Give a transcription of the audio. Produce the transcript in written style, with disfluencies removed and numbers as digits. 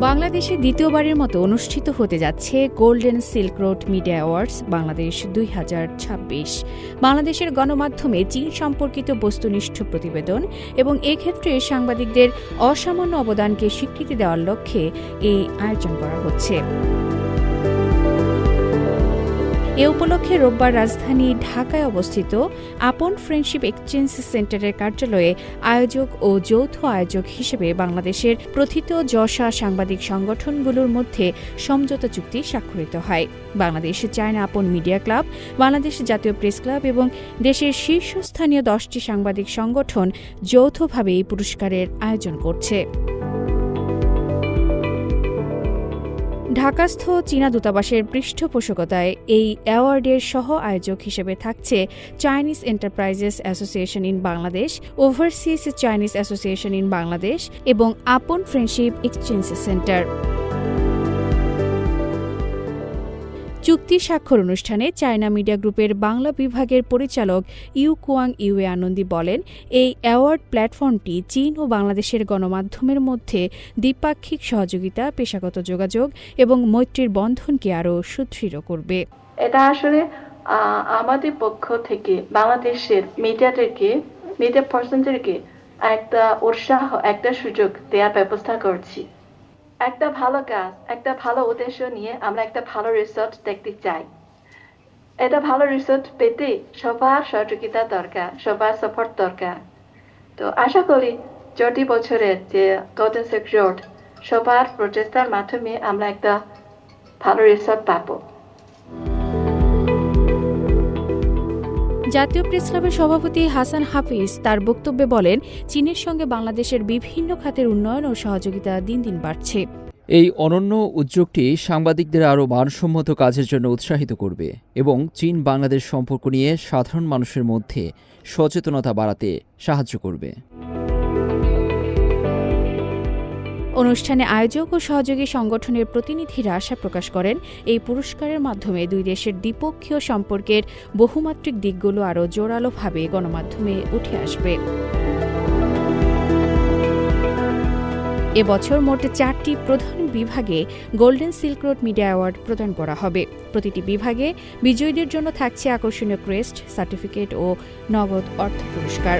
বাংলাদেশে দ্বিতীয়বারের মতো অনুষ্ঠিত হতে যাচ্ছে golden silk road media awards Bangladesh ২০২৬। বাংলাদেশের গণমাধ্যমে চীন সম্পর্কিত বস্তুনিষ্ঠ প্রতিবেদন এবং এক্ষেত্রে সাংবাদিকদের অসামান্য অবদানকে স্বীকৃতি দেওয়ার লক্ষ্যে এই আয়োজন করা হচ্ছে। এ উপলক্ষে রোববার রাজধানী ঢাকায় অবস্থিত আপন ফ্রেন্ডশিপ এক্সচেঞ্জ সেন্টারের কার্যালয়ে আয়োজক ও যৌথ আয়োজক হিসেবে বাংলাদেশের প্রথিত যশা সাংবাদিক সংগঠনগুলোর মধ্যে সমঝোতা চুক্তি স্বাক্ষরিত হয়। বাংলাদেশ চায়না আপন মিডিয়া ক্লাব, বাংলাদেশ জাতীয় প্রেস ক্লাব এবং দেশের শীর্ষস্থানীয় 10টি সাংবাদিক সংগঠন যৌথভাবে এই পুরস্কারের আয়োজন করছে। ঢাকাস্থ চীনা দূতাবাসের পৃষ্ঠপোষকতায় এই অ্যাওয়ার্ডের সহ আয়োজক হিসেবে থাকছে Chinese enterprises association in Bangladesh, overseas Chinese association in Bangladesh এবং আপন ফ্রেন্ডশিপ এক্সচেঞ্জ সেন্টার। চুক্তি স্বাক্ষর অনুষ্ঠানে চায়না মিডিয়া গ্রুপের বাংলা বিভাগের পরিচালক ইউ কুয়াং ইউয়ে আনন্দী বলেন, এই অ্যাওয়ার্ড প্ল্যাটফর্মটি চীন ও বাংলাদেশের গণমাধ্যমের মধ্যে দ্বিপাক্ষিক সহযোগিতা, পেশাগত যোগাযোগ এবং মৈত্রীর বন্ধনকে আরও সুদৃঢ় করবে। এটা আসলে আমাদের পক্ষ থেকে বাংলাদেশের মিডিয়া পার্সনদেরকে একটা উৎসাহ, একটা সুযোগ দেওয়ার ব্যবস্থা করছি। একটা ভালো কাজ, একটা ভালো উদ্দেশ্য নিয়ে আমরা একটা ভালো রিসার্চ দেখতে চাই। এটা ভালো রিসার্চ পেতে সবার সহযোগিতা দরকার, সবার সাপোর্ট দরকার। তো আশা করি 4 বছরের যে গোল্ডেন সিল্ক রোড, সবার প্রচেষ্টার মাধ্যমে আমরা একটা ভালো রিসার্চ পাবো। জাতীয় প্রেস ক্লাবের সভাপতি হাসান হাফিজ তার বক্তব্যে বলেন, চীনের সঙ্গে বাংলাদেশের বিভিন্ন খাতের উন্নয়ন ও সহযোগিতা দিন দিন বাড়ছে। এই অনন্য উদ্যোগটি সাংবাদিকদের আরও মানসম্মত কাজের জন্য উৎসাহিত করবে এবং চীন বাংলাদেশ সম্পর্ক নিয়ে সাধারণ মানুষের মধ্যে সচেতনতা বাড়াতে সাহায্য করবে। অনুষ্ঠানে আয়োজক ও সহযোগী সংগঠনের প্রতিনিধিরা আশা প্রকাশ করেন, এই পুরস্কারের মাধ্যমে দুই দেশের দ্বিপক্ষীয় সম্পর্কের বহুমাত্রিক দিকগুলো আরও জোরালোভাবে গণমাধ্যমে উঠে আসবে। এবছর মোট 4টি প্রধান বিভাগে golden silk road media award প্রদান করা হবে। প্রতিটি বিভাগে বিজয়ীদের জন্য থাকছে আকর্ষণীয় ক্রেস্ট, সার্টিফিকেট ও নগদ অর্থ পুরস্কার।